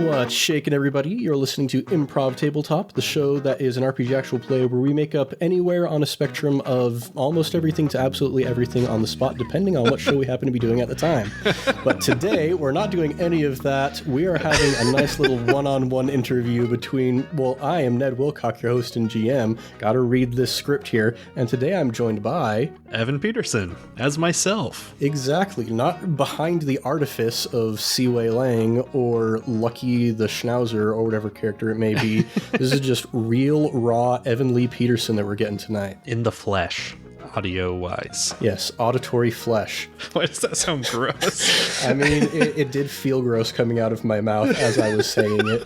What's shaking, everybody? You're listening to Improv Tabletop, the show that is an RPG actual play where we make up anywhere on a spectrum of almost everything to absolutely everything on the spot, depending on what show we happen to be doing at the time. But today, we're not doing any of that. We are having a nice little one-on-one interview between, well, I am Ned Wilcock, your host and GM. Gotta read this script here. And today I'm joined by... Evan Peterson, as myself. Exactly. Not behind the artifice of Siwei Lang or Lucky the Schnauzer or whatever character it may be. This is just real, raw Evan Lee Peterson that we're getting tonight. In the flesh, audio-wise. Yes, auditory flesh. Why does that sound gross? I mean, it did feel gross coming out of my mouth as I was saying it.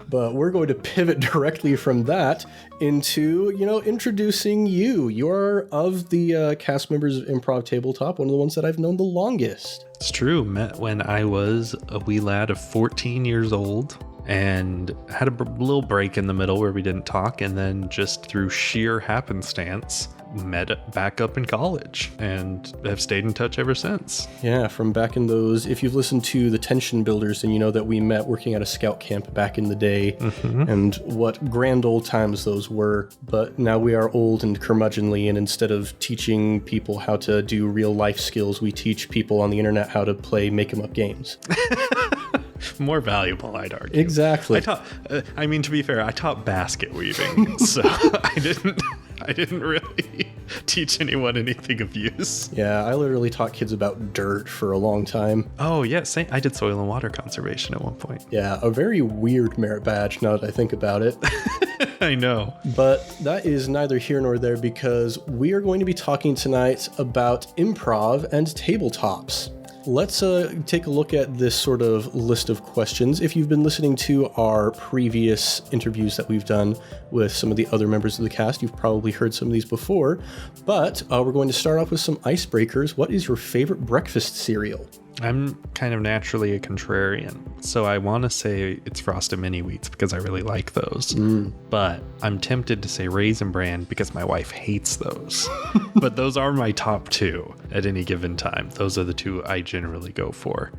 But we're going to pivot directly from that into, introducing you. You're of the cast members of Improv Tabletop, one of the ones that I've known the longest. It's true. Met when I was a wee lad of 14 years old and had a little break in the middle where we didn't talk, and then just through sheer happenstance met back up in college and have stayed in touch ever since. Yeah, from back in those, if you've listened to the Tension Builders, then you know that we met working at a scout camp back in the day, and what grand old times those were. But now we are old and curmudgeonly, and instead of teaching people how to do real life skills, we teach people on the internet how to play make-em-up games. More valuable, I'd argue. Exactly. To be fair, I taught basket weaving, so I didn't really teach anyone anything of use. Yeah, I literally taught kids about dirt for a long time. Oh, yeah, I did soil and water conservation at one point. Yeah, a very weird merit badge now that I think about it. I know. But that is neither here nor there, because we are going to be talking tonight about improv and tabletops. Let's take a look at this sort of list of questions. If you've been listening to our previous interviews that we've done with some of the other members of the cast, you've probably heard some of these before. But we're going to start off with some icebreakers. What is your favorite breakfast cereal? I'm kind of naturally a contrarian, so I want to say it's Frosted Mini Wheats because I really like those. But I'm tempted to say Raisin Bran because my wife hates those. But those are my top two at any given time. Those are the two I generally go for.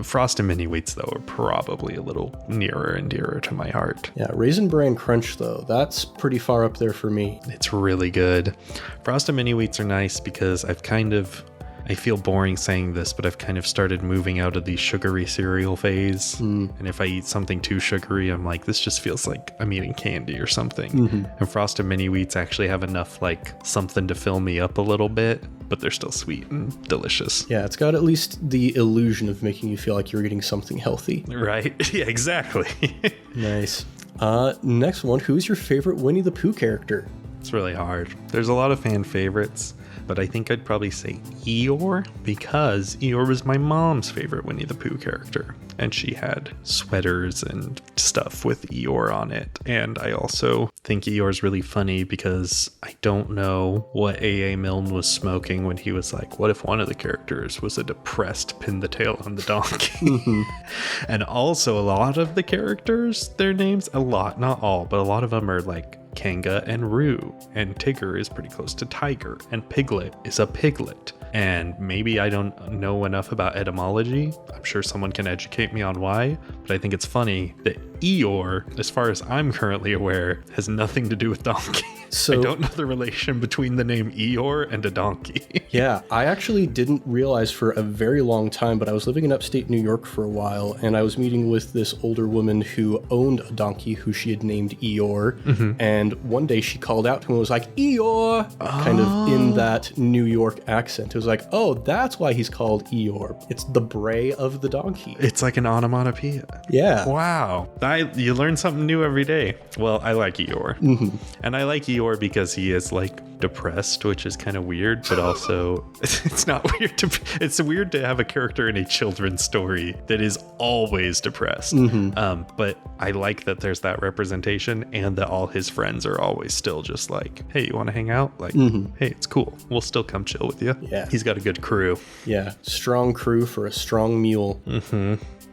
Frosted Mini Wheats, though, are probably a little nearer and dearer to my heart. Yeah, Raisin Bran Crunch, though, that's pretty far up there for me. It's really good. Frosted Mini Wheats are nice because I feel boring saying this, but I've kind of started moving out of the sugary cereal phase. And if I eat something too sugary, I'm like, this just feels like I'm eating candy or something. And Frosted Mini Wheats actually have enough something to fill me up a little bit, but they're still sweet and delicious. Yeah, it's got at least the illusion of making you feel like you're eating something healthy. Right? Yeah, exactly. Nice. Next one, who's your favorite Winnie the Pooh character? It's really hard. There's a lot of fan favorites, but I think I'd probably say Eeyore, because Eeyore was my mom's favorite Winnie the Pooh character, and she had sweaters and stuff with Eeyore on it. And I also think Eeyore's really funny because I don't know what A.A. Milne was smoking when he was like, what if one of the characters was a depressed pin the tail on the donkey? And also a lot of the characters, their names, not all, but a lot of them are like Kanga and Roo, and Tigger is pretty close to Tiger, and Piglet is a piglet. And maybe I don't know enough about etymology. I'm sure someone can educate me on why, but I think it's funny that Eeyore, as far as I'm currently aware, has nothing to do with donkey. So I don't know the relation between the name Eeyore and a donkey. Yeah, I actually didn't realize for a very long time, but I was living in upstate New York for a while, and I was meeting with this older woman who owned a donkey who she had named Eeyore, and one day she called out to him and was like, Eeyore, kind of in that New York accent. It was like, oh, that's why he's called Eeyore. It's the bray of the donkey. It's like an onomatopoeia. Yeah. Wow. You learn something new every day. Well, I like Eeyore. And I like Eeyore because he is depressed, which is kind of weird, but also it's not weird it's weird to have a character in a children's story that is always depressed. But I like that there's that representation, and that all his friends are always still just like, hey, you want to hang out? Hey, it's cool, we'll still come chill with you. Yeah, he's got a good crew. Yeah, strong crew for a strong mule.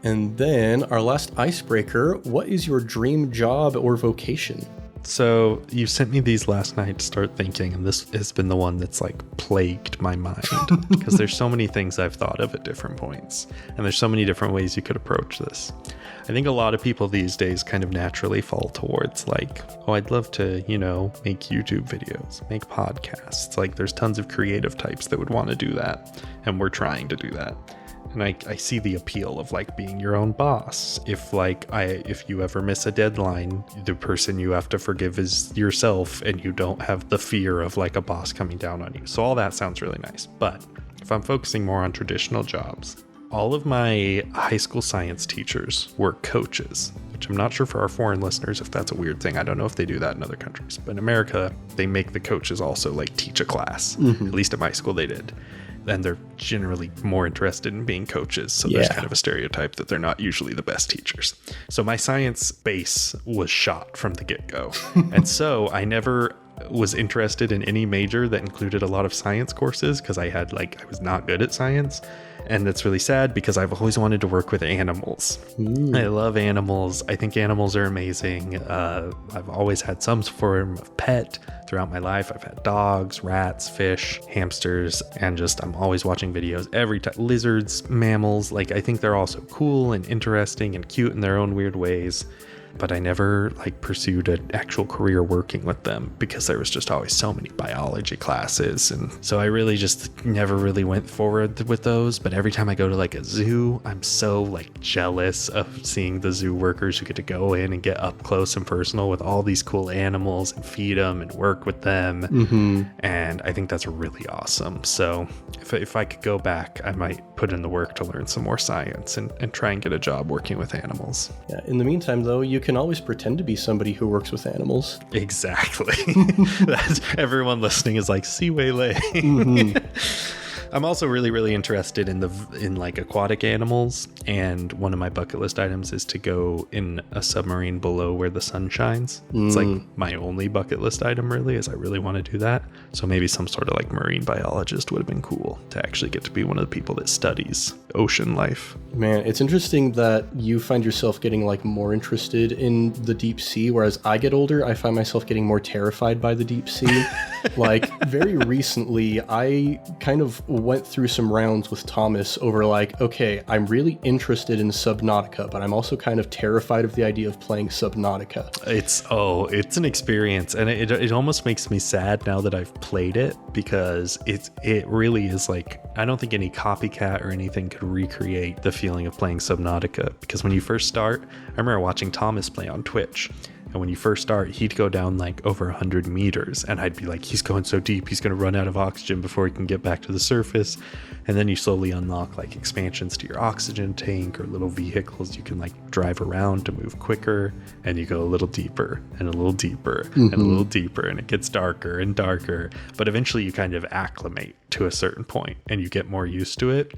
And then our last icebreaker, what is your dream job or vocation? So you sent me these last night to start thinking, and this has been the one that's like plagued my mind because there's so many things I've thought of at different points, and there's so many different ways you could approach this. I think a lot of people these days kind of naturally fall towards like, oh, I'd love to, you know, make YouTube videos, make podcasts. Like there's tons of creative types that would want to do that, and we're trying to do that. And I see the appeal of like being your own boss. If you ever miss a deadline, the person you have to forgive is yourself, and you don't have the fear of like a boss coming down on you. So all that sounds really nice. But if I'm focusing more on traditional jobs, all of my high school science teachers were coaches, which I'm not sure for our foreign listeners if that's a weird thing. I don't know if they do that in other countries. But in America, they make the coaches also like teach a class. Mm-hmm. At least at my school they did. And they're generally more interested in being coaches. So there's kind of a stereotype that they're not usually the best teachers. So my science base was shot from the get-go. And so I never was interested in any major that included a lot of science courses because I was not good at science. And that's really sad because I've always wanted to work with animals. I love animals. I think animals are amazing. I've always had some form of pet throughout my life. I've had dogs, rats, fish, hamsters, and I'm always watching videos every time. Lizards, mammals, like I think they're all so cool and interesting and cute in their own weird ways. But I never pursued an actual career working with them because there was just always so many biology classes. And so I really just never really went forward with those. But every time I go to a zoo, I'm so jealous of seeing the zoo workers who get to go in and get up close and personal with all these cool animals and feed them and work with them. Mm-hmm. And I think that's really awesome. So if I could go back, I might put in the work to learn some more science and try and get a job working with animals. Yeah. In the meantime, though, you can always pretend to be somebody who works with animals. Exactly. That's, everyone listening is like, see Waylay. Mm-hmm. I'm also really, really interested in aquatic animals, and one of my bucket list items is to go in a submarine below where the sun shines. It's my only bucket list item really, is I really want to do that. So maybe some sort of marine biologist would have been cool to actually get to be one of the people that studies ocean life. Man, it's interesting that you find yourself getting more interested in the deep sea, whereas I get older, I find myself getting more terrified by the deep sea. Very recently, I kind of went through some rounds with Thomas over okay, I'm really interested in Subnautica, but I'm also kind of terrified of the idea of playing Subnautica. It's an experience, and it almost makes me sad now that I've played it, because it really is I don't think any copycat or anything could recreate the feeling of playing Subnautica, because when you first start, I remember watching Thomas play on Twitch. And when you first start, he'd go down over 100 meters, and I'd be he's going so deep, he's going to run out of oxygen before he can get back to the surface. And then you slowly unlock expansions to your oxygen tank, or little vehicles you can drive around to move quicker, and you go a little deeper and a little deeper and a little deeper, and it gets darker and darker. But eventually you kind of acclimate to a certain point and you get more used to it.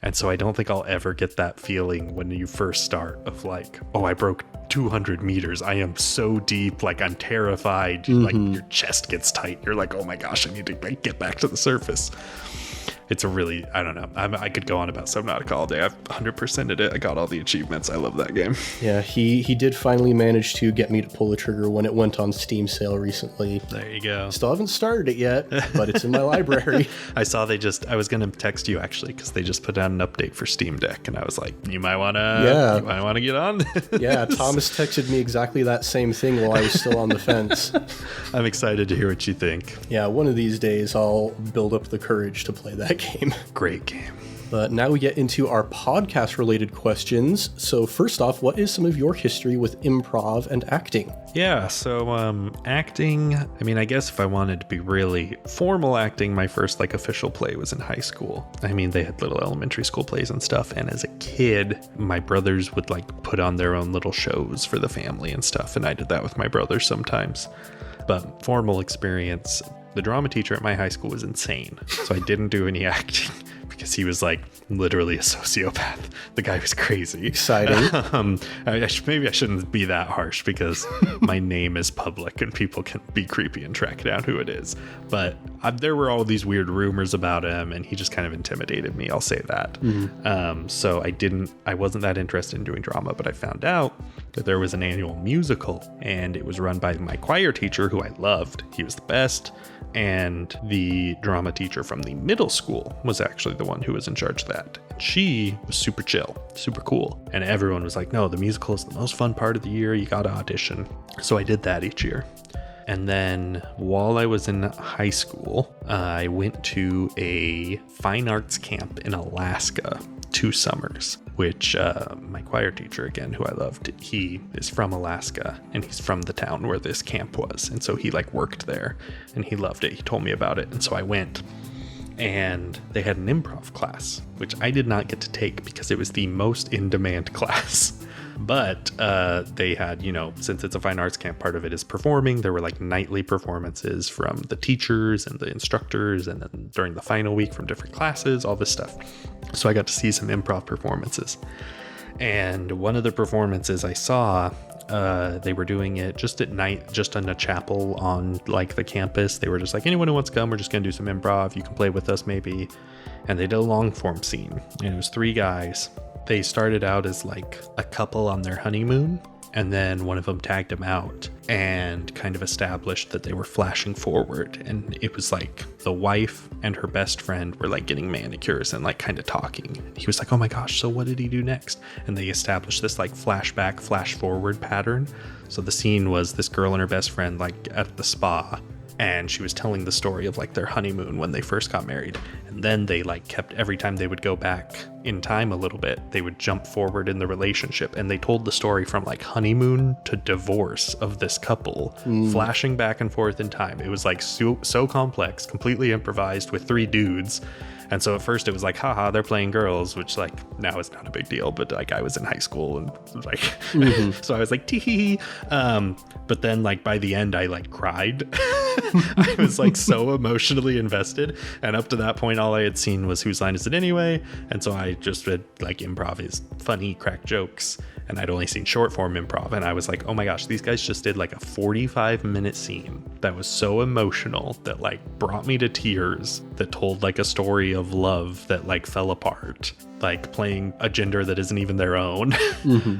And so I don't think I'll ever get that feeling when you first start of I broke 200 meters. I am so deep. I'm terrified. Your chest gets tight. You're oh my gosh, I need to get back to the surface. It's a really, I don't know. I could go on about Subnautica all day. I've 100%ed it. I got all the achievements. I love that game. Yeah, he did finally manage to get me to pull the trigger when it went on Steam sale recently. There you go. Still haven't started it yet, but it's in my library. I saw I was going to text you actually, because they just put out an update for Steam Deck, and I was you might want to get on this. Yeah, Thomas texted me exactly that same thing while I was still on the fence. I'm excited to hear what you think. Yeah, one of these days I'll build up the courage to play that game. Great game. But now we get into our podcast-related questions. So first off, what is some of your history with improv and acting? Yeah, so acting, I guess if I wanted to be really formal acting, my first official play was in high school. They had little elementary school plays and stuff, and as a kid, my brothers would put on their own little shows for the family and stuff, and I did that with my brothers sometimes. But formal experience, the drama teacher at my high school was insane, so I didn't do any acting because he was literally a sociopath. The guy was crazy. Exciting. Maybe I shouldn't be that harsh, because my name is public and people can be creepy and track down who it is. But there were all these weird rumors about him, and he just kind of intimidated me. I'll say that. So I wasn't that interested in doing drama, but I found out that there was an annual musical, and it was run by my choir teacher, who I loved. He was the best. And the drama teacher from the middle school was actually the one who was in charge of that. And she was super chill, super cool. And everyone was like, no, the musical is the most fun part of the year. You got to audition. So I did that each year. And then while I was in high school, I went to a fine arts camp in Alaska 2 summers, which my choir teacher, again, who I loved, he is from Alaska, and he's from the town where this camp was. And so he like worked there, and he loved it. He told me about it. And so I went, and they had an improv class, which I did not get to take because it was the most in-demand class. But they had, since it's a fine arts camp, part of it is performing. There were like nightly performances from the teachers and the instructors, and then during the final week from different classes, all this stuff. So I got to see some improv performances. And one of the performances I saw, they were doing it just at night, just in a chapel on like the campus. They were just like, anyone who wants to come, we're just going to do some improv. You can play with us maybe. And they did a long form scene, and it was 3 guys. They started out as like a couple on their honeymoon, and then one of them tagged them out and kind of established that they were flashing forward. And it was like the wife and her best friend were like getting manicures and like kind of talking. He was like, oh my gosh, so what did he do next? And they established this like flashback, flash forward pattern. So the scene was this girl and her best friend like at the spa, and she was telling the story of like their honeymoon when they first got married. And then they like kept, every time they would go back in time a little bit, they would jump forward in the relationship, and they told the story from like honeymoon to divorce of this couple, flashing back and forth in time. It was like so complex, completely improvised with 3 dudes. And so at first it was like, haha, they're playing girls, which like now is not a big deal, but like I was in high school and like, so I was like, tee. But then like by the end I like cried. I was like so emotionally invested. And up to that point, all I had seen was Whose Line Is It Anyway? And so I just read like improv is funny, crack jokes. And I'd only seen short form improv. And I was like, oh my gosh, these guys just did like a 45-minute scene that was so emotional that like brought me to tears, that told like a story of love that like fell apart, like playing a gender that isn't even their own.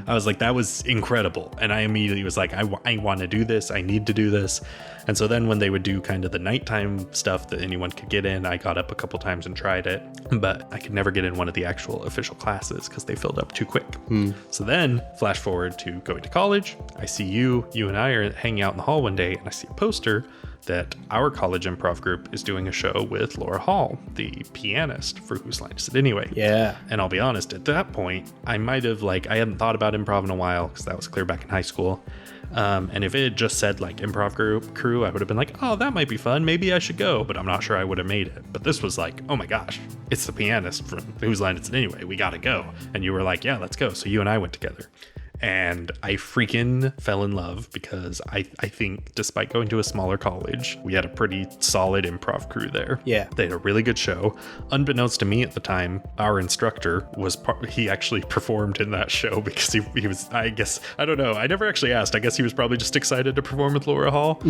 I was like, that was incredible. And I immediately was like, I want to do this. I need to do this. And so then when they would do kind of the nighttime stuff that anyone could get in, I got up a couple times and tried it, but I could never get in one of the actual official classes because they filled up too quick. So then flash forward to going to college. I see you and I are hanging out in the hall one day, and I see a poster that our college improv group is doing a show with Laura Hall, the pianist for Whose Line Is It Anyway? Yeah. And I'll be honest, at that point, I might have I hadn't thought about improv in a while because that was clear back in high school. And if it had just said like improv group crew, I would have been like, oh, that might be fun. Maybe I should go, but I'm not sure I would have made it. But this was like, oh my gosh, it's the pianist from Whose Line Is It Anyway? We got to go. And you were like, yeah, let's go. So you and I went together. And I freaking fell in love because I think despite going to a smaller college, we had a pretty solid improv crew there. Yeah. They had a really good show. Unbeknownst to me at the time, our instructor he actually performed in that show because he was, I guess, I don't know. I never actually asked. I guess he was probably just excited to perform with Laura Hall.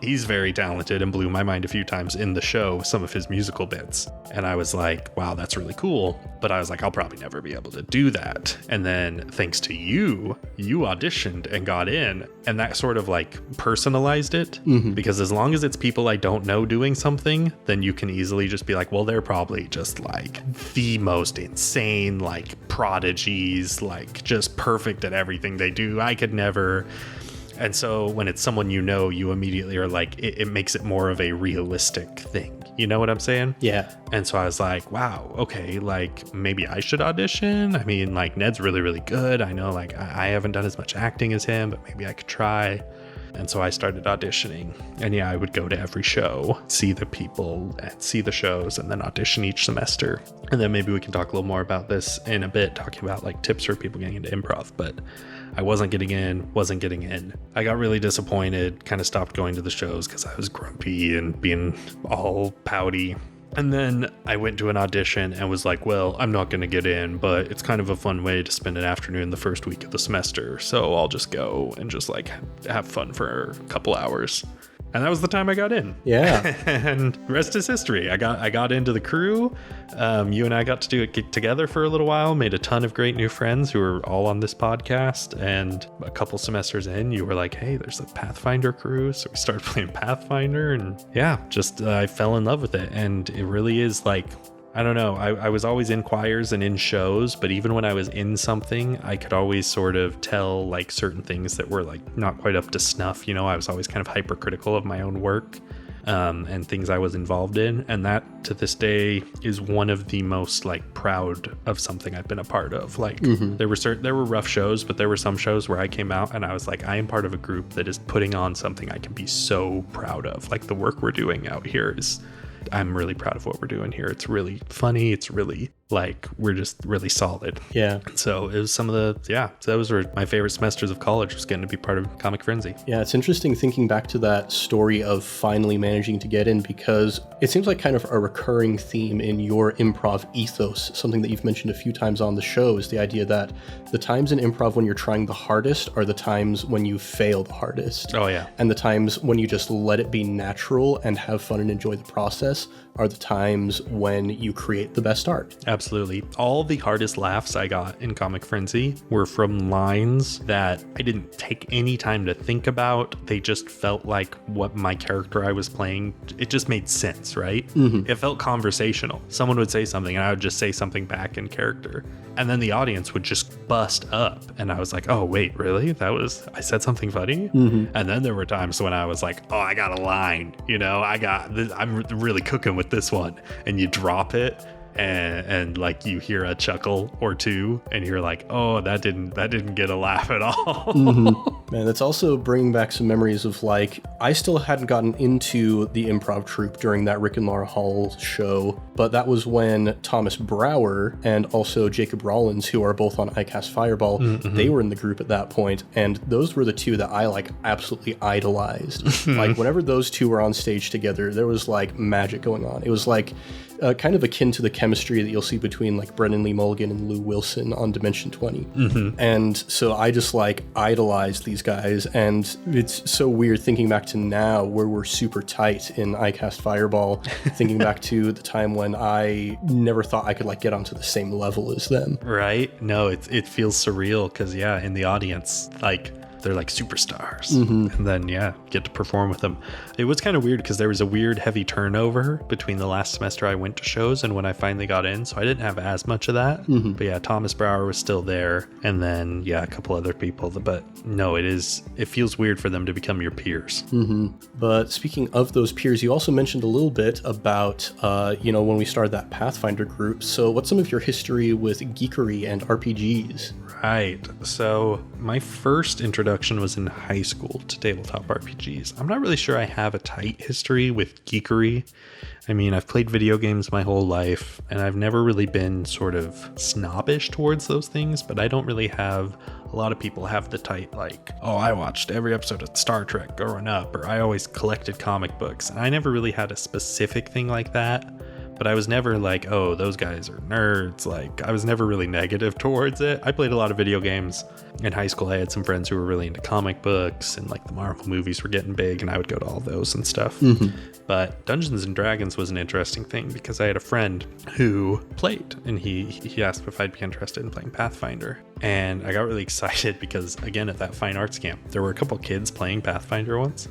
He's very talented and blew my mind a few times in the show with some of his musical bits. And I was like, wow, that's really cool. But I was like, I'll probably never be able to do that. And then thanks to you auditioned and got in, and that sort of like personalized it, because as long as it's people I don't know doing something, then you can easily just be like, well, they're probably just like the most insane like prodigies, like just perfect at everything they do. I could never. And so when it's someone you know, you immediately are like, it makes it more of a realistic thing. You know what I'm saying? Yeah. And so I was like, wow, okay, like maybe I should audition. I mean, like Ned's really, really good. I know like I haven't done as much acting as him, but maybe I could try. And so I started auditioning. And yeah, I would go to every show, see the people and see the shows, and then audition each semester. And then maybe we can talk a little more about this in a bit, talking about like tips for people getting into improv. But I wasn't getting in. I got really disappointed, kind of stopped going to the shows because I was grumpy and being all pouty. And then I went to an audition and was like, well, I'm not going to get in, but it's kind of a fun way to spend an afternoon the first week of the semester. So I'll just go and just like have fun for a couple hours. And that was the time I got in. Yeah. And the rest is history. I got into the crew. You and I got to get together for a little while, made a ton of great new friends who are all on this podcast. And a couple semesters in, you were like, hey, there's a Pathfinder crew. So we started playing Pathfinder, and yeah, just I fell in love with it. And it really is like, I don't know. I was always in choirs and in shows, but even when I was in something, I could always sort of tell like certain things that were like not quite up to snuff. You know, I was always kind of hypercritical of my own work and things I was involved in. And that to this day is one of the most like proud of something I've been a part of. Like there were rough shows, but there were some shows where I came out and I was like, I am part of a group that is putting on something I can be so proud of. Like the work we're doing out here I'm really proud of what we're doing here. It's really funny. It's really like, we're just really solid. Yeah. So it was those were my favorite semesters of college, was getting to be part of Comic Frenzy. Yeah, it's interesting thinking back to that story of finally managing to get in, because it seems like kind of a recurring theme in your improv ethos, something that you've mentioned a few times on the show, is the idea that the times in improv when you're trying the hardest are the times when you fail the hardest. Oh, yeah. And the times when you just let it be natural and have fun and enjoy the process are the times when you create the best art. Absolutely. All the hardest laughs I got in Comic Frenzy were from lines that I didn't take any time to think about. They just felt like what my character I was playing, it just made sense, right? It felt conversational. Someone would say something and I would just say something back in character. And then the audience would just bust up. And I was like, oh, wait, really? I said something funny? And then there were times when I was like, oh, I got a line. You know, I'm really cooking with this one. And you drop it. And like you hear a chuckle or two and you're like, oh, that didn't get a laugh at all. Man, that's also bringing back some memories of like, I still hadn't gotten into the improv troupe during that Rick and Laura Hall show, but that was when Thomas Brower and also Jacob Rollins, who are both on iCast Fireball, they were in the group at that point, and those were the two that I like absolutely idolized. Like whenever those two were on stage together, there was like magic going on. It was like kind of akin to the chemistry that you'll see between like Brendan Lee Mulligan and Lou Wilson on Dimension 20. And so I just like idolized these guys, and it's so weird thinking back to now where we're super tight in iCast Fireball, thinking back to the time when I never thought I could like get onto the same level as them. Right? No, it feels surreal because in the audience, like they're like superstars. And then get to perform with them. It was kind of weird because there was a weird heavy turnover between the last semester I went to shows and when I finally got in, so I didn't have as much of that. But Thomas Brower was still there, and then a couple other people, but no, it feels weird for them to become your peers. But speaking of those peers, you also mentioned a little bit about when we started that Pathfinder group. So what's some of your history with geekery and RPGs? Right. So my first introduction was in high school to tabletop RPGs. I'm not really sure I have a tight history with geekery. I mean, I've played video games my whole life, and I've never really been sort of snobbish towards those things, but I don't really have, a lot of people have the tight, like, oh, I watched every episode of Star Trek growing up, or I always collected comic books. And I never really had a specific thing like that. But I was never like, oh, those guys are nerds. Like, I was never really negative towards it. I played a lot of video games. In high school, I had some friends who were really into comic books, and like the Marvel movies were getting big, and I would go to all those and stuff. But Dungeons and Dragons was an interesting thing because I had a friend who played, and he asked if I'd be interested in playing Pathfinder. And I got really excited because, again, at that fine arts camp, there were a couple kids playing Pathfinder once.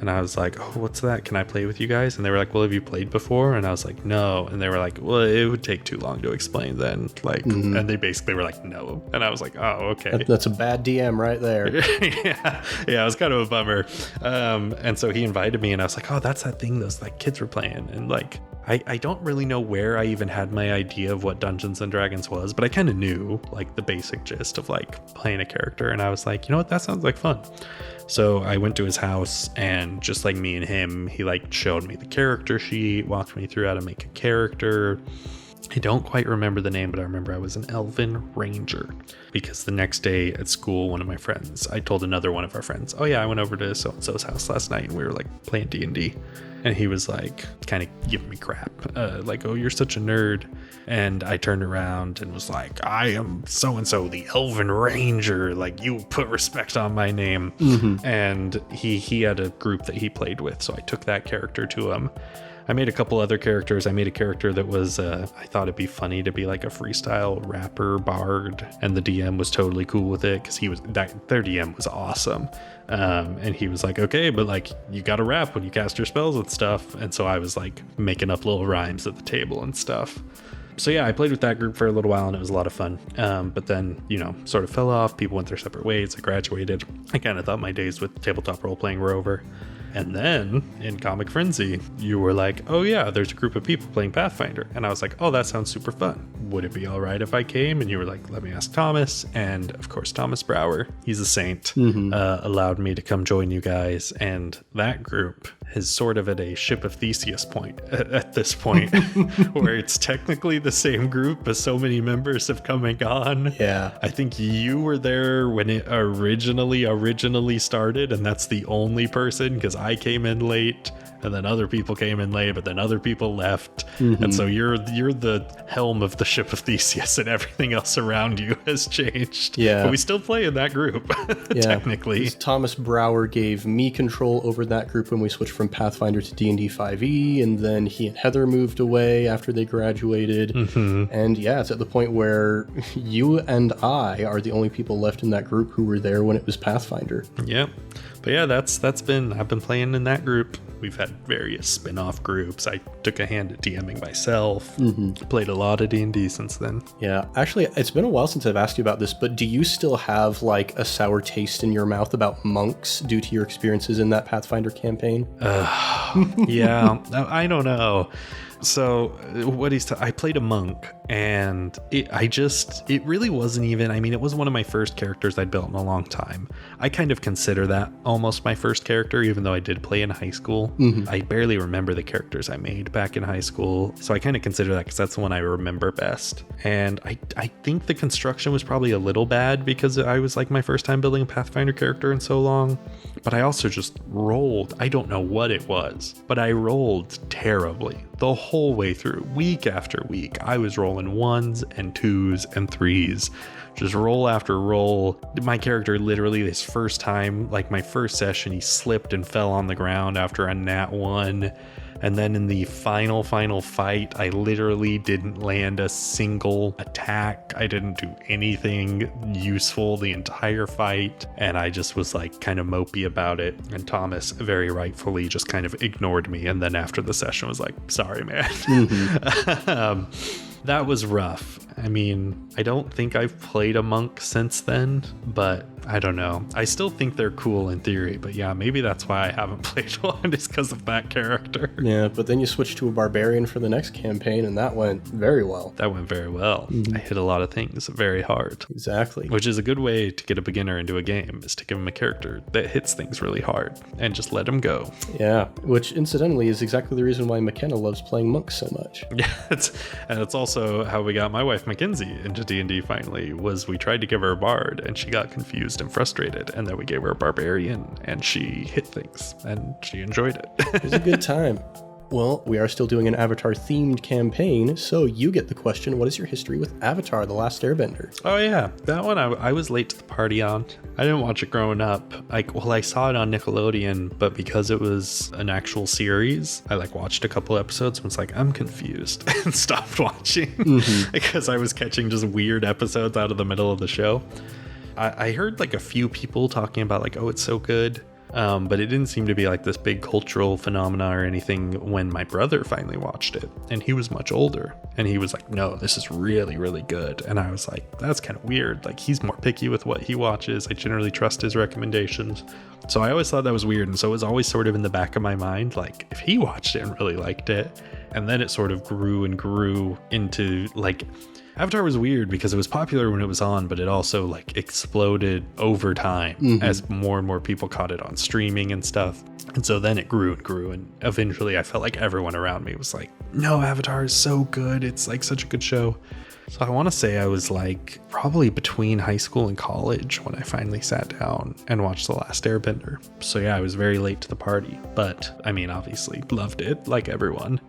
And I was like, oh, what's that? Can I play with you guys? And they were like, well, have you played before? And I was like, no. And they were like, well, it would take too long to explain then. Like, and they basically were like, no. And I was like, oh, okay. That's a bad DM right there. yeah, it was kind of a bummer. And so he invited me, and I was like, oh, that's that thing those like kids were playing. And like, I don't really know where I even had my idea of what Dungeons and Dragons was, but I kind of knew like the basic gist of like playing a character. And I was like, you know what? That sounds like fun. So I went to his house, and just like me and him, he like showed me the character sheet, walked me through how to make a character. I don't quite remember the name, but I remember I was an Elven Ranger, because the next day at school, one of my friends, I told another one of our friends, oh yeah, I went over to so-and-so's house last night and we were like playing D&D. And he was like kind of giving me crap, like, oh, you're such a nerd. And I turned around and was like, I am so-and-so, the Elven Ranger, like, you put respect on my name. And he had a group that he played with, so I took that character to him. I made a couple other characters. I made a character that was, I thought it'd be funny to be like a freestyle rapper bard, and the DM was totally cool with it because their DM was awesome. And he was like, okay, but like, you gotta rap when you cast your spells and stuff. And so I was like making up little rhymes at the table and stuff. So yeah, I played with that group for a little while and it was a lot of fun. But then, sort of fell off. People went their separate ways. I graduated. I kind of thought my days with tabletop role playing were over. And then in Comic Frenzy, you were like, oh yeah, there's a group of people playing Pathfinder. And I was like, oh, that sounds super fun. Would it be all right if I came? And you were like, let me ask Thomas. And of course, Thomas Brower, he's a saint, allowed me to come join you guys. And that group is sort of at a Ship of Theseus point at this point, where it's technically the same group, but so many members have come and gone. Yeah. I think you were there when it originally started, and that's the only person, because I came in late and then other people came in late, but then other people left. And so you're the helm of the Ship of Theseus, and everything else around you has changed. Yeah. But we still play in that group, technically. Thomas Brower gave me control over that group when we switched from Pathfinder to D&D 5e, and then he and Heather moved away after they graduated. And yeah, it's at the point where you and I are the only people left in that group who were there when it was Pathfinder. Yep. But yeah, I've been playing in that group. We've had various spin-off groups. I took a hand at DMing myself. Played a lot of D&D since then. Yeah. Actually, it's been a while since I've asked you about this, but do you still have like a sour taste in your mouth about monks due to your experiences in that Pathfinder campaign? Yeah, I don't know. So I played a monk, and it really wasn't even, it was one of my first characters I'd built in a long time. I kind of consider that almost my first character, even though I did play in high school. I barely remember the characters I made back in high school. So I kind of consider that because that's the one I remember best. And I think the construction was probably a little bad because I was like my first time building a Pathfinder character in so long. But I also just rolled. I don't know what it was, but I rolled terribly the whole way through. Week after week, I was rolling 1s and 2s and 3s, just roll after roll. My character literally, his first time, like my first session, he slipped and fell on the ground after a nat 1. And then in the final fight, I literally didn't land a single attack. I didn't do anything useful the entire fight. And I just was like kind of mopey about it. And Thomas very rightfully just kind of ignored me. And then after the session was like, sorry, man. That was rough. I don't think I've played a monk since then, but I don't know. I still think they're cool in theory, but yeah, maybe that's why I haven't played one, is because of that character. Yeah, but then you switched to a barbarian for the next campaign, and that went very well. That went very well. I hit a lot of things very hard. Exactly. Which is a good way to get a beginner into a game, is to give him a character that hits things really hard and just let him go. Yeah, which incidentally is exactly the reason why McKenna loves playing monks so much. Yeah, it's also how we got my wife Mackenzie into D&D finally, was we tried to give her a bard and she got confused and frustrated, and then we gave her a barbarian and she hit things and she enjoyed it. It was a good time. Well, we are still doing an Avatar-themed campaign, so you get the question, what is your history with Avatar: The Last Airbender? Oh yeah, that one I was late to the party on. I didn't watch it growing up. I saw it on Nickelodeon, but because it was an actual series, I watched a couple episodes and was like, I'm confused, and stopped watching because I was catching just weird episodes out of the middle of the show. I heard a few people talking about oh, it's so good. But it didn't seem to be this big cultural phenomena or anything when my brother finally watched it, and he was much older, and he was like, no, this is really, really good. And I was like, that's kind of weird. He's more picky with what he watches. I generally trust his recommendations. So I always thought that was weird. And so it was always sort of in the back of my mind, if he watched it and really liked it, And then it sort of grew and grew into like, Avatar was weird because it was popular when it was on, but it also like exploded over time as more and more people caught it on streaming and stuff. And so then it grew and grew, and eventually I felt like everyone around me was like, no, Avatar is so good. It's like such a good show. So I want to say I was like probably between high school and college when I finally sat down and watched The Last Airbender. So yeah, I was very late to the party, but I mean, obviously loved it like everyone.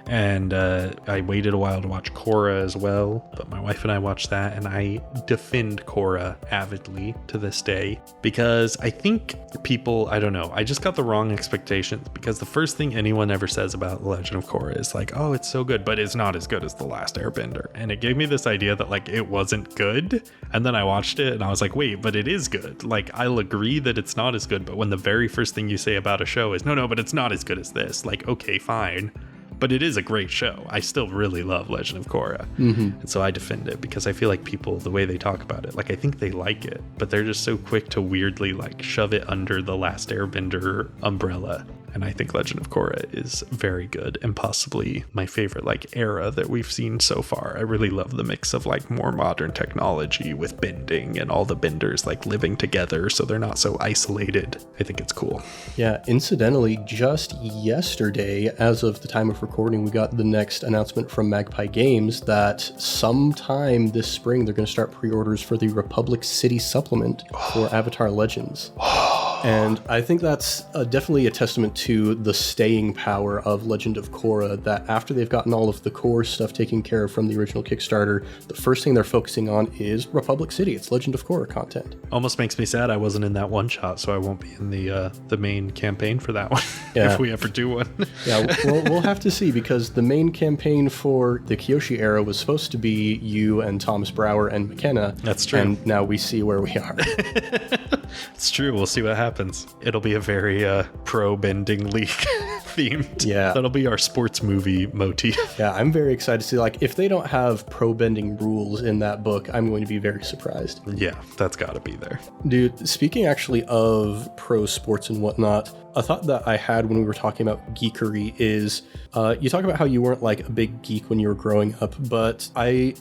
And I waited a while to watch Korra as well, but my wife and I watched that, and I defend Korra avidly to this day because I think people, I don't know, I just got the wrong expectations, because the first thing anyone ever says about The Legend of Korra is like, oh, it's so good, but it's not as good as The Last Airbender. And it gave me this idea that like it wasn't good, and then I watched it and I was like, wait, but it is good. Like, I'll agree that it's not as good, but when the very first thing you say about a show is no, but it's not as good as this, like, okay, fine. But it is a great show. I still really love Legend of Korra. And so I defend it because I feel like people, the way they talk about it, like I think they like it, but they're just so quick to weirdly like shove it under the Last Airbender umbrella. And I think Legend of Korra is very good and possibly my favorite like era that we've seen so far. I really love the mix of like more modern technology with bending and all the benders like living together so they're not so isolated. I think it's cool. Yeah, incidentally, just yesterday, as of the time of recording, we got the next announcement from Magpie Games that sometime this spring they're going to start pre-orders for the Republic City supplement for Avatar Legends. And I think that's definitely a testament to the staying power of Legend of Korra, that after they've gotten all of the core stuff taken care of from the original Kickstarter, the first thing they're focusing on is Republic City. It's Legend of Korra content. Almost makes me sad I wasn't in that one shot, so I won't be in the main campaign for that one Yeah. if we ever do one. Yeah, we'll have to see, because the main campaign for the Kyoshi era was supposed to be you and Thomas Brower and McKenna. That's true. And now we see where we are. It's true. We'll see what happens. It'll be a very pro bending league themed. Yeah. That'll be our sports movie motif. Yeah, I'm very excited to see, like, if they don't have pro bending rules in that book, I'm going to be very surprised. Yeah, that's got to be there. Dude, speaking actually of pro sports and whatnot, a thought that I had when we were talking about geekery is, you talk about how you weren't like a big geek when you were growing up, but I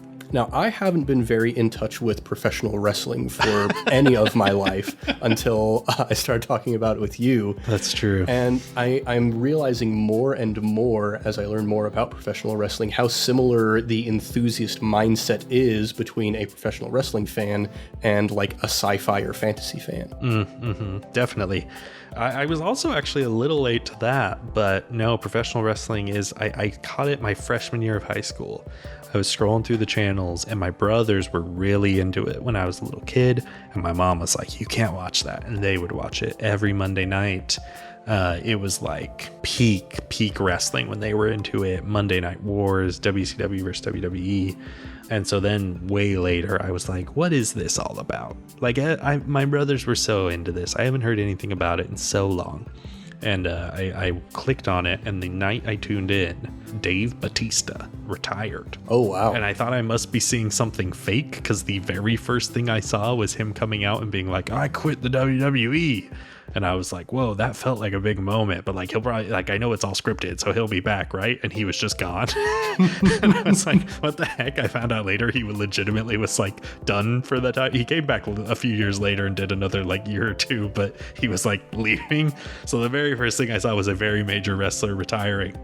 haven't been very in touch with professional wrestling for any of my life until I started talking about it with you. That's true. And I'm realizing more and more as I learn more about professional wrestling how similar the enthusiast mindset is between a professional wrestling fan and like a sci-fi or fantasy fan. Definitely. I was also actually a little late to that, but no, professional wrestling is, I caught it my freshman year of high school. I was scrolling through the channels and my brothers were really into it when I was a little kid, and my mom was like, you can't watch that, and they would watch it every Monday night. It was like peak wrestling when they were into it. Monday Night Wars, WCW versus WWE. And so then way later, I was like, what is this all about? Like, my brothers were so into this. I haven't heard anything about it in so long. And I clicked on it, and the night I tuned in, Dave Bautista retired. Oh, wow. And I thought I must be seeing something fake, because the very first thing I saw was him coming out and being like, I quit the WWE. And I was like, whoa, that felt like a big moment. But like, he'll probably, like, I know it's all scripted, so he'll be back, right? And he was just gone. And I was like, what the heck? I found out later he legitimately was like done for that time. He came back a few years later and did another like year or two, but he was like leaving. So the very first thing I saw was a very major wrestler retiring.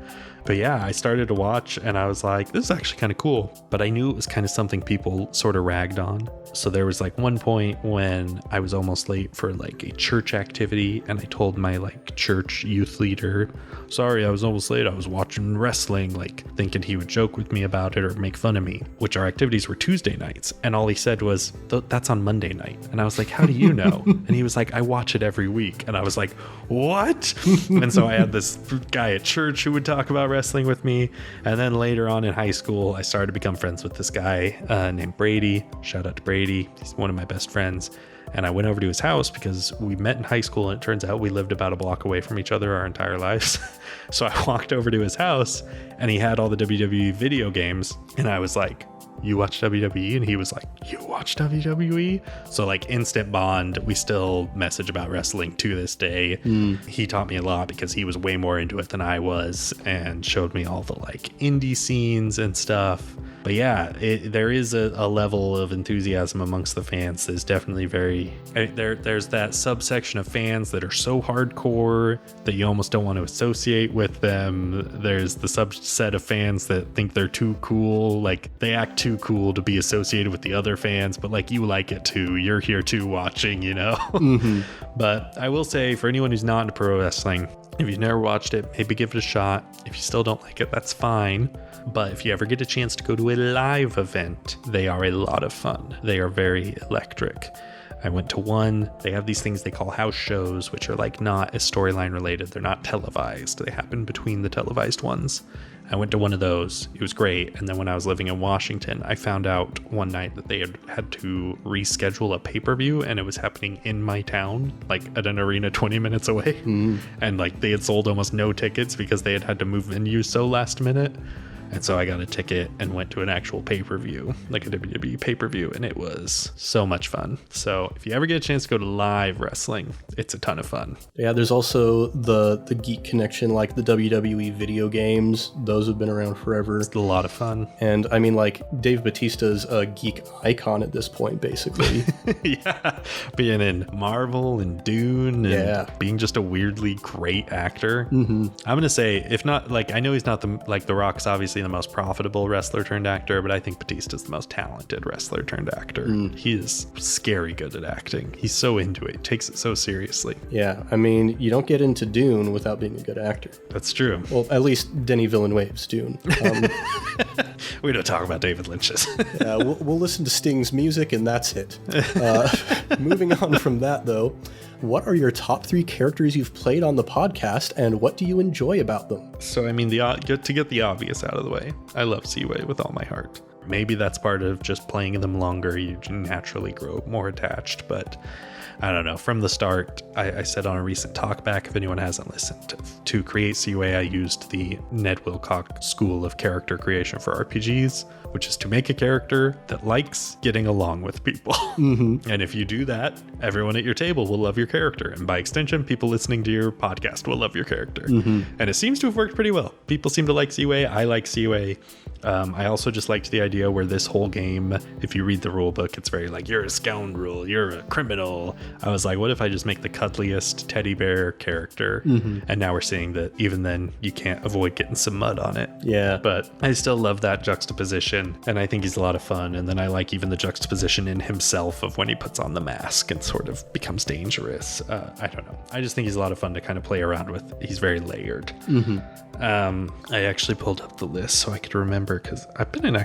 But yeah, I started to watch and I was like, this is actually kind of cool. But I knew it was kind of something people sort of ragged on. So there was like one point when I was almost late for like a church activity, and I told my like church youth leader, sorry, I was almost late. I was watching wrestling, like thinking he would joke with me about it or make fun of me, which our activities were Tuesday nights. And all he said was, that's on Monday night. And I was like, how do you know? And he was like, I watch it every week. And I was like, what? And so I had this guy at church who would talk about wrestling with me. And then later on in high school, I started to become friends with this guy named Brady. Shout out to Brady. He's one of my best friends. And I went over to his house because we met in high school, and it turns out we lived about a block away from each other our entire lives. So I walked over to his house, and he had all the WWE video games, and I was like, you watch WWE? And he was like, you watch WWE? So like instant bond. We still message about wrestling to this day. He taught me a lot because he was way more into it than I was and showed me all the like indie scenes and stuff. But yeah, there is a level of enthusiasm amongst the fans that's definitely there's that subsection of fans that are so hardcore that you almost don't want to associate with them. There's the subset of fans that think they're too cool, like they act too cool to be associated with the other fans, but like you like it too. You're here too watching, you know? But I will say, for anyone who's not into pro wrestling, if you've never watched it, maybe give it a shot. If you still don't like it, that's fine. But if you ever get a chance to go to a live event, they are a lot of fun. They are very electric. I went to one. They have these things they call house shows, which are like not as storyline related. They're not televised. They happen between the televised ones. I went to one of those. It was great. And then when I was living in Washington, I found out one night that they had to reschedule a pay-per-view, and it was happening in my town, like at an arena 20 minutes away. And like they had sold almost no tickets because they had to move venues so last minute. And so I got a ticket and went to an actual pay-per-view, like a WWE pay-per-view, and it was so much fun. So if you ever get a chance to go to live wrestling, it's a ton of fun. Yeah, there's also the geek connection, like the WWE video games. Those have been around forever. It's a lot of fun. And I mean, like, Dave Bautista's a geek icon at this point, basically. Yeah, being in Marvel and Dune and being just a weirdly great actor. I'm going to say, if not, like, I know he's not The Rock's obviously the most profitable wrestler turned actor, but I think Bautista's the most talented wrestler turned actor. He is scary good at acting. He's so into it. He takes it so seriously. Yeah, I mean, you don't get into Dune without being a good actor. That's true. Well, at least Denis Villeneuve's Dune. We don't talk about David Lynch's. Yeah, we'll listen to Sting's music and that's it. Moving on from that, though, what are your top 3 characters you've played on the podcast, and what do you enjoy about them? So, I mean, to get the obvious out of the way, I love Seaway with all my heart. Maybe that's part of just playing them longer. You naturally grow more attached, but I don't know. From the start, I said on a recent talkback, if anyone hasn't listened, to create Seaway, I used the Ned Wilcock School of Character Creation for RPGs, which is to make a character that likes getting along with people. And if you do that, everyone at your table will love your character. And by extension, people listening to your podcast will love your character. And it seems to have worked pretty well. People seem to like Seaway. I like Seaway. I also just liked the idea where this whole game, if you read the rule book, it's very like, you're a scoundrel, you're a criminal. I was like, what if I just make the cuddliest teddy bear character? And now we're seeing that even then you can't avoid getting some mud on it. Yeah. But I still love that juxtaposition, and I think he's a lot of fun. And then I like even the juxtaposition in himself of when he puts on the mask and sort of becomes dangerous. I don't know. I just think he's a lot of fun to kind of play around with. He's very layered. I actually pulled up the list so I could remember, because I've been in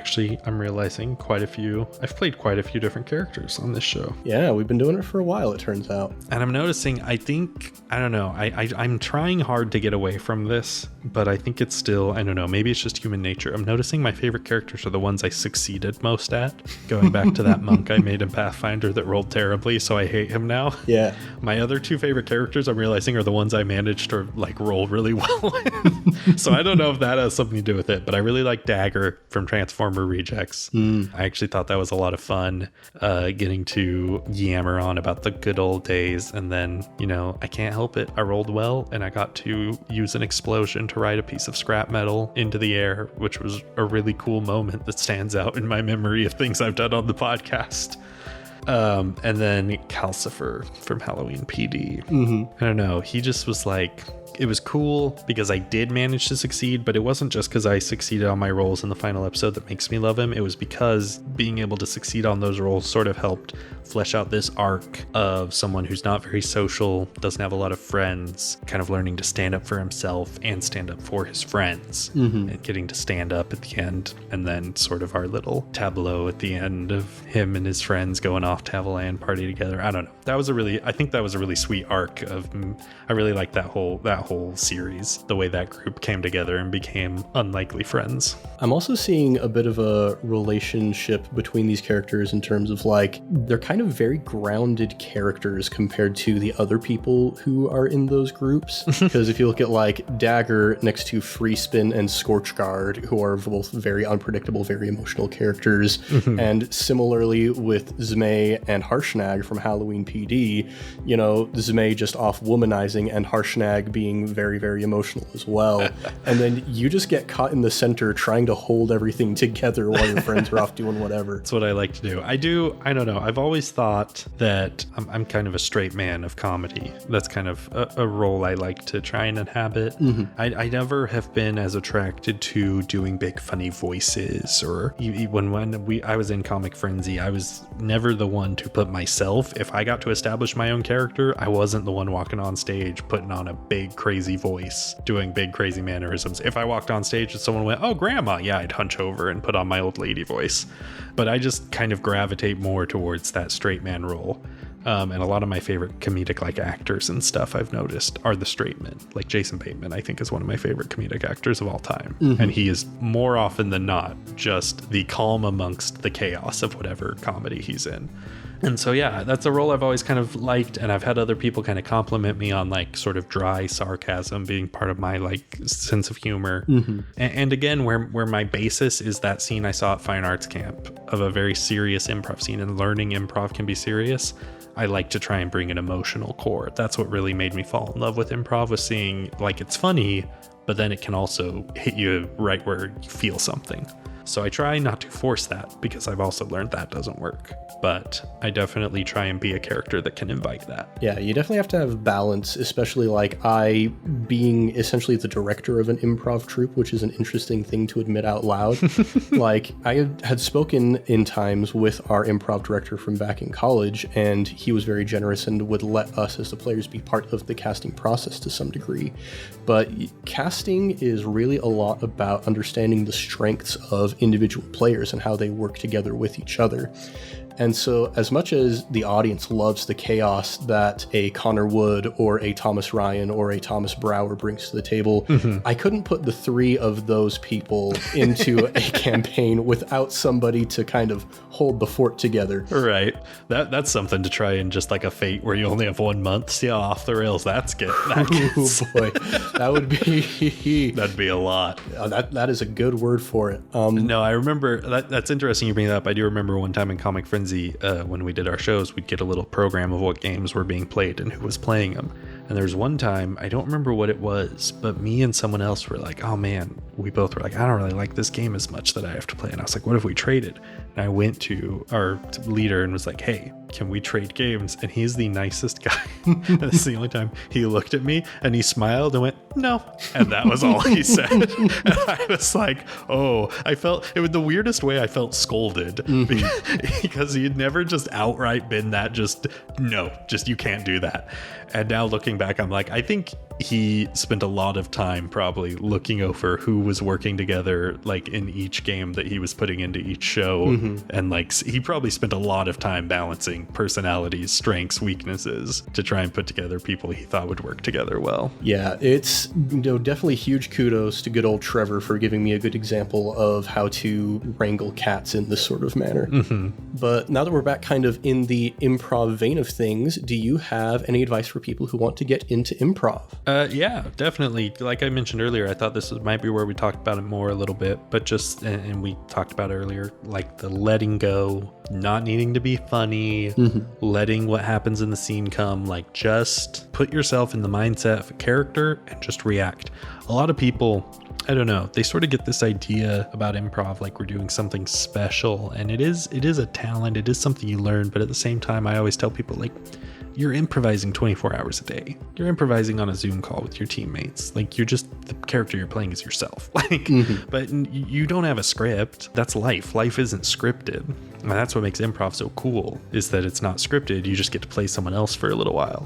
I'm realizing I've played quite a few different characters on this show. Yeah, we've been doing it for a while, it turns out. And I'm noticing, I'm trying hard to get away from this, but I think it's still, I don't know, maybe it's just human nature. I'm noticing my favorite characters are the ones I succeeded most at. Going back to that monk I made in Pathfinder that rolled terribly, so I hate him now. Yeah. My other 2 favorite characters I'm realizing are the ones I managed to like roll really well in. So I don't know if that has something to do with it, but I really like Dagger from Transformer Rejects. I actually thought that was a lot of fun, getting to yammer on about the good old days. And then, I can't help it. I rolled well, and I got to use an explosion to ride a piece of scrap metal into the air, which was a really cool moment that stands out in my memory of things I've done on the podcast. And then Calcifer from Halloween PD. I don't know. He just was like, it was cool because I did manage to succeed, but it wasn't just because I succeeded on my roles in the final episode that makes me love him. It was because being able to succeed on those roles sort of helped flesh out this arc of someone who's not very social, doesn't have a lot of friends, kind of learning to stand up for himself and stand up for his friends, and getting to stand up at the end. And then sort of our little tableau at the end of him and his friends going off to have a LAN party together. I don't know. I think that was a really sweet arc of, I really like that whole whole series, the way that group came together and became unlikely friends. I'm also seeing a bit of a relationship between these characters in terms of like, they're kind of very grounded characters compared to the other people who are in those groups. Because if you look at like Dagger next to Freespin and Scorchguard, who are both very unpredictable, very emotional characters, and similarly with Zmei and Harshnag from Halloween PD, you know, Zmei just off womanizing and Harshnag being very, very emotional as well. And then you just get caught in the center trying to hold everything together while your friends are off doing whatever. That's what I like to do. I don't know. I've always thought that I'm kind of a straight man of comedy. That's kind of a role I like to try and inhabit. I never have been as attracted to doing big funny voices, or when I was in Comic Frenzy, I was never the one to put myself. If I got to establish my own character, I wasn't the one walking on stage putting on a big crazy voice, doing big crazy mannerisms. If I walked on stage and someone went, "Oh, grandma," yeah, I'd hunch over and put on my old lady voice. But I just kind of gravitate more towards that straight man role. And a lot of my favorite comedic like actors and stuff I've noticed are the straight men. Like Jason Bateman, I think, is one of my favorite comedic actors of all time. And he is more often than not just the calm amongst the chaos of whatever comedy he's in. And so, yeah, that's a role I've always kind of liked. And I've had other people kind of compliment me on like sort of dry sarcasm being part of my like sense of humor. And again, where my basis is that scene I saw at Fine Arts Camp of a very serious improv scene, and learning improv can be serious. I like to try and bring an emotional core. That's what really made me fall in love with improv, was seeing like it's funny, but then it can also hit you right where you feel something. So I try not to force that, because I've also learned that doesn't work. But I definitely try and be a character that can invite that. Yeah, you definitely have to have balance, especially like I being essentially the director of an improv troupe, which is an interesting thing to admit out loud. Like I had spoken in times with our improv director from back in college, and he was very generous and would let us as the players be part of the casting process to some degree. But casting is really a lot about understanding the strengths of individual players and how they work together with each other. And so as much as the audience loves the chaos that a Connor Wood or a Thomas Ryan or a Thomas Brower brings to the table, I couldn't put the three of those people into a campaign without somebody to kind of hold the fort together. Right. That's something to try in just like a Fate where you only have 1 month. See how off the rails that gets. Oh boy, that would be... That'd be a lot. That is a good word for it. No, I remember, that's interesting you bring that up. I do remember one time in Comic Frenzy, when we did our shows, we'd get a little program of what games were being played and who was playing them. And there was one time, I don't remember what it was, but me and someone else were like, oh man, we both were like, I don't really like this game as much that I have to play. And I was like, what if we traded? And I went to our leader and was like, hey, can we trade games? And he's the nicest guy. That's the only time he looked at me and he smiled and went, no. And that was all he said. And I was like, oh, I felt, it was the weirdest way I felt scolded because he had never just outright been that just, no, just you can't do that. And now looking back, I'm like, I think he spent a lot of time probably looking over who was working together, like in each game that he was putting into each show. And like, he probably spent a lot of time balancing personalities, strengths, weaknesses to try and put together people he thought would work together well. Yeah, it's, you know, definitely huge kudos to good old Trevor for giving me a good example of how to wrangle cats in this sort of manner. But now that we're back kind of in the improv vein of things, do you have any advice for people who want to get into improv? Yeah, definitely. Like I mentioned earlier, I thought this might be where we talked about it more a little bit, but just, and we talked about earlier, like the letting go, not needing to be funny, letting what happens in the scene come, like just put yourself in the mindset of a character and just react. A lot of people, I don't know, they sort of get this idea about improv like we're doing something special, and it is a talent, it is something you learn, but at the same time, I always tell people, like, you're improvising 24 hours a day. You're improvising on a Zoom call with your teammates. Like, you're just, the character you're playing is yourself. Like, but you don't have a script. That's life. Life isn't scripted. And that's what makes improv so cool, is that it's not scripted. You just get to play someone else for a little while.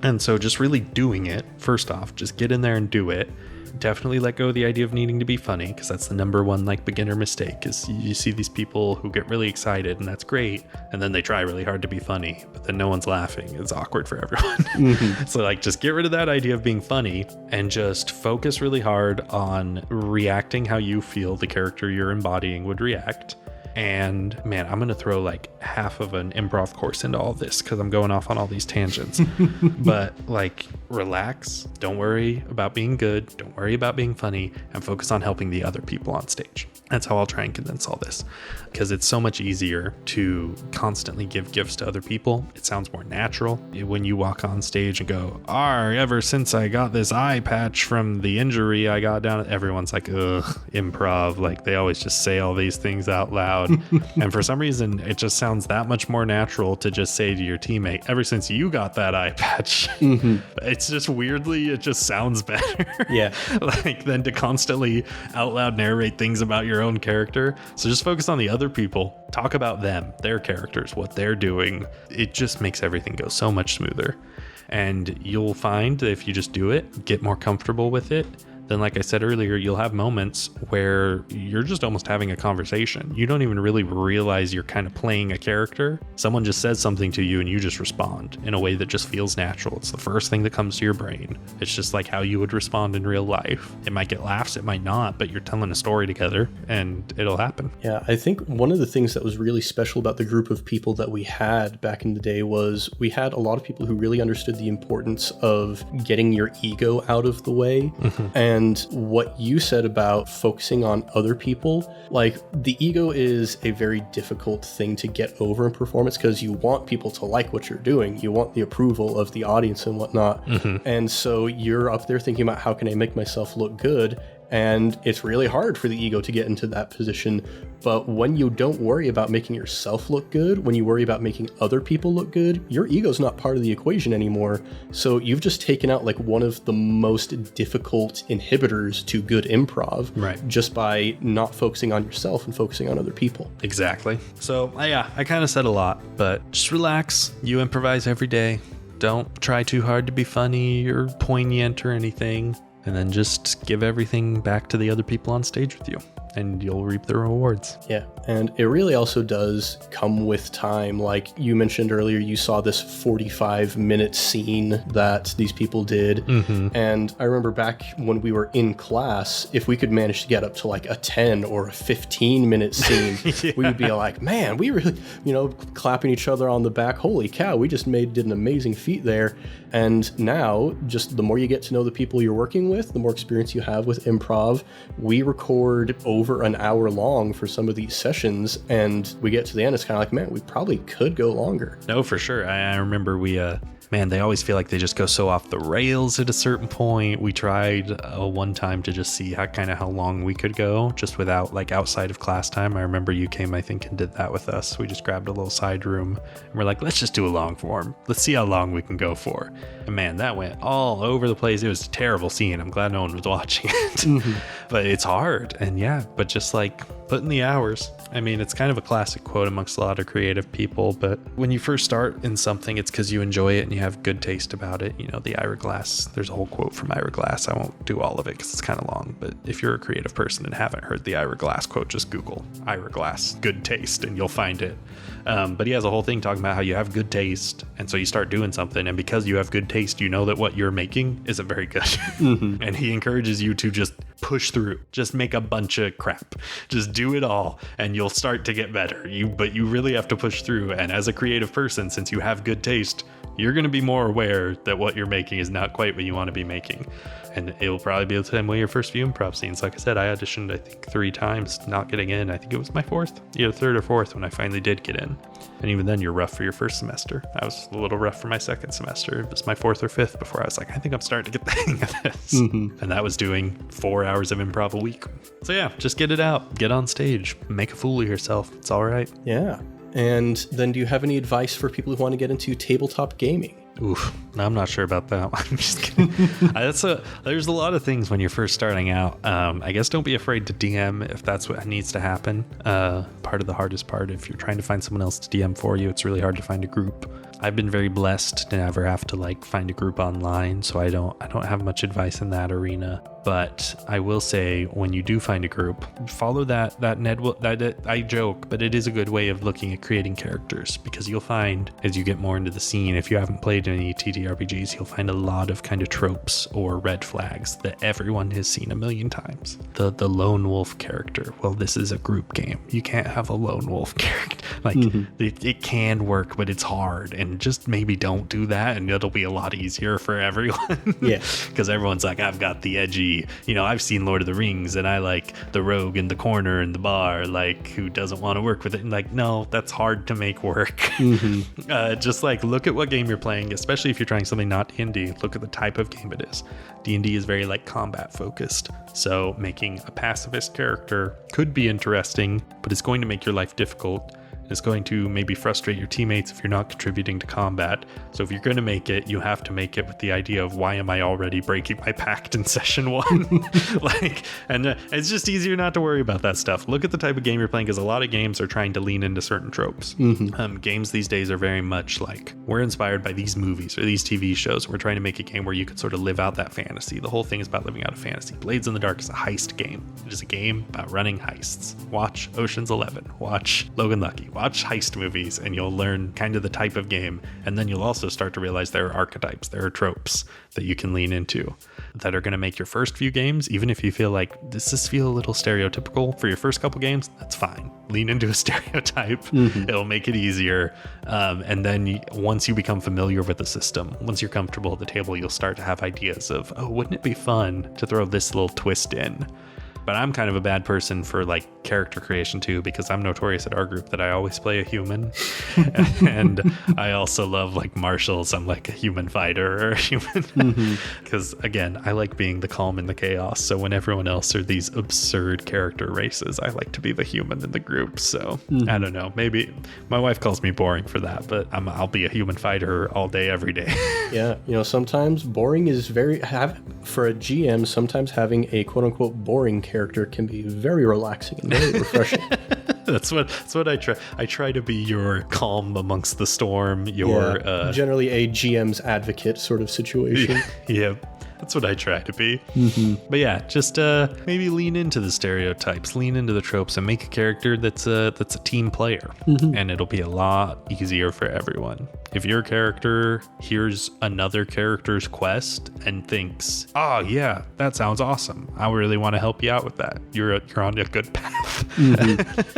And so just really doing it, first off, just get in there and do it. Definitely let go of the idea of needing to be funny, because that's the number one like beginner mistake, is you see these people who get really excited and that's great, and then they try really hard to be funny, but then no one's laughing. It's awkward for everyone. So like just get rid of that idea of being funny and just focus really hard on reacting how you feel the character you're embodying would react. And man, I'm going to throw like half of an improv course into all this because I'm going off on all these tangents. But like, relax. Don't worry about being good. Don't worry about being funny, and focus on helping the other people on stage. That's how I'll try and condense all this, because it's so much easier to constantly give gifts to other people. It sounds more natural when you walk on stage and go, ever since I got this eye patch from the injury I got down, everyone's like, ugh, improv. Like they always just say all these things out loud. And for some reason, it just sounds that much more natural to just say to your teammate, ever since you got that eye patch. It's just weirdly, it just sounds better. Yeah. Like than to constantly out loud narrate things about your own character. So just focus on the other people, talk about them, their characters, what they're doing. It just makes everything go so much smoother. And you'll find that if you just do it, get more comfortable with it, then like I said earlier, you'll have moments where you're just almost having a conversation. You don't even really realize you're kind of playing a character. Someone just says something to you and you just respond in a way that just feels natural. It's the first thing that comes to your brain. It's just like how you would respond in real life. It might get laughs, it might not, but you're telling a story together and it'll happen. Yeah, I think one of the things that was really special about the group of people that we had back in the day was we had a lot of people who really understood the importance of getting your ego out of the way. And what you said about focusing on other people, like the ego is a very difficult thing to get over in performance because you want people to like what you're doing. You want the approval of the audience and whatnot. And so you're up there thinking about how can I make myself look good? And it's really hard for the ego to get into that position. But when you don't worry about making yourself look good, when you worry about making other people look good, your ego's not part of the equation anymore. So you've just taken out like one of the most difficult inhibitors to good improv, right? Just by not focusing on yourself and focusing on other people. Exactly. So yeah, I kind of said a lot, but just relax. You improvise every day. Don't try too hard to be funny or poignant or anything. And then just give everything back to the other people on stage with you, and you'll reap the rewards. Yeah. And it really also does come with time. Like you mentioned earlier, you saw this 45-minute scene that these people did. And I remember back when we were in class, if we could manage to get up to like a 10 or a 15-minute scene, we would be like, man, we really, clapping each other on the back. Holy cow, we just did an amazing feat there. And now, just the more you get to know the people you're working with, the more experience you have with improv. We record over an hour long for some of these sessions, and we get to the end, it's kind of like, man, we probably could go longer. No, for sure. I remember they always feel like they just go so off the rails at a certain point. We tried one time to just see how long we could go just without like outside of class time. I remember you came, I think, and did that with us. We just grabbed a little side room and we're like, let's just do a long form. Let's see how long we can go for. And man, that went all over the place. It was a terrible scene. I'm glad no one was watching it. But it's hard. And yeah, but just like put in the hours. I mean, it's kind of a classic quote amongst a lot of creative people, but when you first start in something, it's because you enjoy it and you have good taste about it. The Ira Glass, there's a whole quote from Ira Glass. I won't do all of it because it's kind of long, but if you're a creative person and haven't heard the Ira Glass quote, just Google Ira Glass, good taste, and you'll find it. But he has a whole thing talking about how you have good taste, and so you start doing something, and because you have good taste, you know that what you're making isn't very good. And he encourages you to just push through, just make a bunch of crap, just do it all, and you'll start to get better. But you really have to push through, and as a creative person, since you have good taste, you're going to be more aware that what you're making is not quite what you want to be making. And it'll probably be the same way your first few improv scenes. Like I said, I auditioned, I think, 3 times, not getting in. I think it was my 4th, either 3rd or 4th when I finally did get in. And even then, you're rough for your first semester. I was a little rough for my 2nd semester. It was my 4th or 5th before I was like, I think I'm starting to get the hang of this. And that was doing 4 hours of improv a week. So yeah, just get it out. Get on stage. Make a fool of yourself. It's all right. Yeah. And then do you have any advice for people who want to get into tabletop gaming? Oof, I'm not sure about that. I'm just kidding. There's a lot of things when you're first starting out. I guess don't be afraid to DM if that's what needs to happen. Part of the hardest part, if you're trying to find someone else to DM for you, it's really hard to find a group. I've been very blessed to never have to like find a group online, so I don't have much advice in that arena. But I will say, when you do find a group, follow that I joke, but it is a good way of looking at creating characters, because you'll find as you get more into the scene, if you haven't played any TTRPGs, you'll find a lot of kind of tropes or red flags that everyone has seen a million times. The lone wolf character. Well, this is a group game. You can't have a lone wolf character. Like it can work, but it's hard. And just maybe don't do that, and it'll be a lot easier for everyone. Yeah, because everyone's like, I've got the edgy, I've seen Lord of the Rings, and I like the rogue in the corner in the bar, like, who doesn't want to work with it. And like, no, that's hard to make work. Just like look at what game you're playing, especially if you're trying something not D&D. Look at the type of game it is. D&D is very like combat focused, so making a pacifist character could be interesting, but it's going to make your life difficult. It's going to maybe frustrate your teammates if you're not contributing to combat. So if you're going to make it, you have to make it with the idea of, why am I already breaking my pact in session 1? It's just easier not to worry about that stuff. Look at the type of game you're playing, because a lot of games are trying to lean into certain tropes. Games these days are very much like, we're inspired by these movies or these TV shows. We're trying to make a game where you could sort of live out that fantasy. The whole thing is about living out a fantasy. Blades in the Dark is a heist game. It is a game about running heists. Watch Ocean's 11. Watch Logan Lucky. Watch heist movies, and you'll learn kind of the type of game, and then you'll also start to realize there are archetypes, there are tropes that you can lean into that are going to make your first few games, even if you feel like, does this feel a little stereotypical for your first couple games, that's fine. Lean into a stereotype. It'll make it easier, and then once you become familiar with the system, once you're comfortable at the table, you'll start to have ideas of, oh, wouldn't it be fun to throw this little twist in? But I'm kind of a bad person for like character creation too, because I'm notorious at our group that I always play a human. And I also love like martials. I'm like a human fighter or a human. Because again, I like being the calm in the chaos. So when everyone else are these absurd character races, I like to be the human in the group. So I don't know, maybe my wife calls me boring for that, but I'll be a human fighter all day, every day. Yeah. Sometimes boring is for a GM, sometimes having a quote unquote boring character can be very relaxing and very refreshing. That's what I try. I try to be your calm amongst the storm, generally a GM's advocate sort of situation. Yeah. That's what I try to be. But yeah, just maybe lean into the stereotypes, lean into the tropes, and make a character that's a team player. And it'll be a lot easier for everyone. If your character hears another character's quest and thinks, oh yeah, that sounds awesome, I really want to help you out with that, you're on a good path.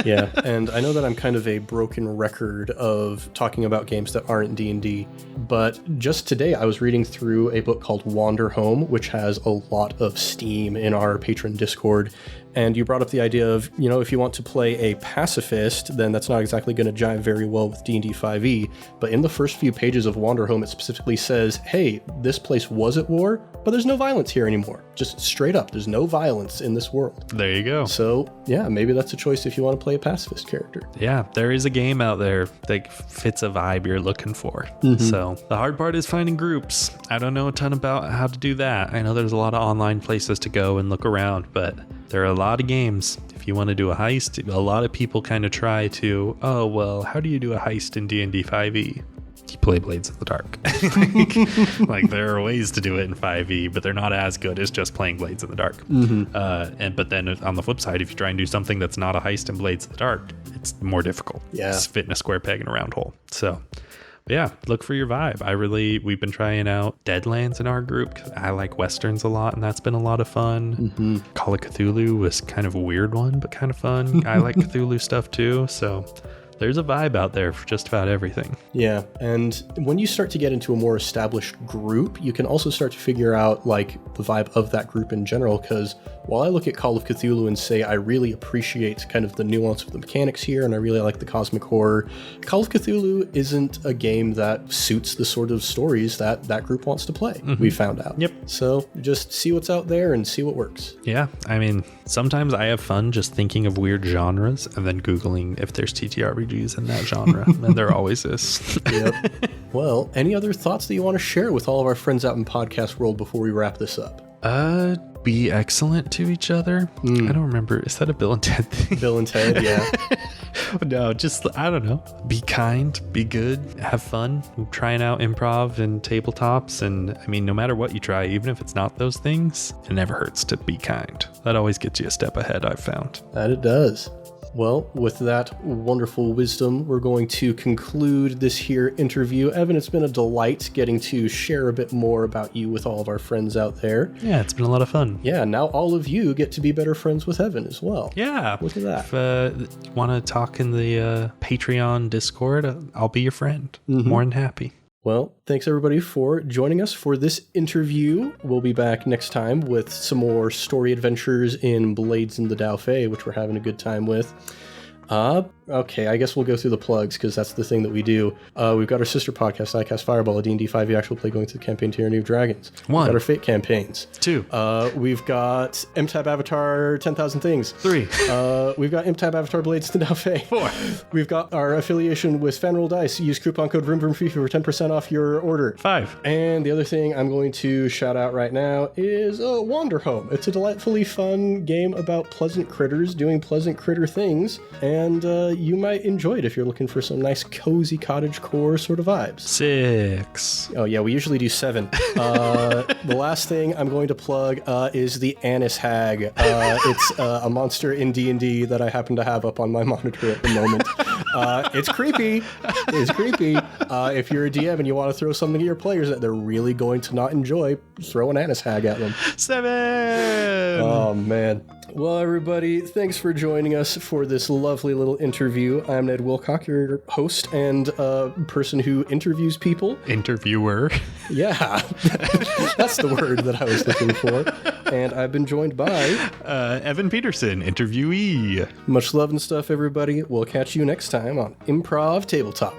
Yeah, and I know that I'm kind of a broken record of talking about games that aren't D&D, but just today I was reading through a book called Wander Home, which has a lot of steam in our patron Discord. And you brought up the idea of, if you want to play a pacifist, then that's not exactly going to jive very well with D&D 5e. But in the first few pages of Wander Home, it specifically says, hey, this place was at war, but there's no violence here anymore. Just straight up, there's no violence in this world. There you go. So, yeah, maybe that's a choice if you want to play a pacifist character. Yeah, there is a game out there that fits a vibe you're looking for. So the hard part is finding groups. I don't know a ton about how to do that. I know there's a lot of online places to go and look around, but there are a lot of games. If you want to do a heist, a lot of people kind of try to, oh, well, how do you do a heist in D&D 5e? You play Blades in the Dark. like there are ways to do it in 5e, but they're not as good as just playing Blades in the Dark. But then on the flip side, if you try and do something that's not a heist in Blades in the Dark, it's more difficult. Yeah. It's fitting a square peg in a round hole. So yeah, look for your vibe. We've been trying out Deadlands in our group. I like Westerns a lot, and that's been a lot of fun. Call of Cthulhu was kind of a weird one, but kind of fun. I like Cthulhu stuff too, so there's a vibe out there for just about everything. Yeah, and when you start to get into a more established group, you can also start to figure out like the vibe of that group in general, because while I look at Call of Cthulhu and say I really appreciate kind of the nuance of the mechanics here and I really like the cosmic horror, Call of Cthulhu isn't a game that suits the sort of stories that that group wants to play, we found out. Yep. So just see what's out there and see what works. Yeah, I mean, sometimes I have fun just thinking of weird genres and then Googling if there's TTRPGs prodigies in that genre, and there always is. Yep. Well, any other thoughts that you want to share with all of our friends out in podcast world before we wrap this up? Be excellent to each other. I don't remember. Is that a Bill and Ted thing? Bill and Ted, yeah. No, just, I don't know. Be kind, be good, have fun. I'm trying out improv and tabletops. And I mean, no matter what you try, even if it's not those things, it never hurts to be kind. That always gets you a step ahead, I've found. That it does. Well, with that wonderful wisdom, we're going to conclude this here interview. Evan, it's been a delight getting to share a bit more about you with all of our friends out there. Yeah, it's been a lot of fun. Yeah, now all of you get to be better friends with Evan as well. Yeah. Look at that. If you want to talk in the Patreon Discord, I'll be your friend. More than happy. Well, thanks everybody for joining us for this interview. We'll be back next time with some more story adventures in Blades in the Dauphin, which we're having a good time with. Okay, I guess we'll go through the plugs because that's the thing that we do. We've got our sister podcast, iCast Fireball, a D&D 5e actual play going through the campaign Tyranny of Dragons. 1. We've got our Fate campaigns. 2. We've got MTAB Avatar 10,000 Things. 3. We've got MTAB Avatar Blades to Dauphin. 4. We've got our affiliation with Fanroll Dice. Use coupon code VRIMVRIMFIFA for 10% off your order. 5. And the other thing I'm going to shout out right now is Wander Home. It's a delightfully fun game about pleasant critters doing pleasant critter things, and you might enjoy it if you're looking for some nice cozy cottagecore sort of vibes. 6. Oh yeah, we usually do 7. The last thing I'm going to plug is the Annis Hag. It's a monster in D&D that I happen to have up on my monitor at the moment. It's creepy. It's creepy. If you're a DM and you want to throw something at your players that they're really going to not enjoy, throw an Annis Hag at them. 7. Oh man. Well, everybody, thanks for joining us for this lovely little interview. I'm Ned Wilcock, your host and person who interviews people. Interviewer. Yeah, that's the word that I was looking for. And I've been joined by... Evan Peterson, interviewee. Much love and stuff, everybody. We'll catch you next time on Improv Tabletop.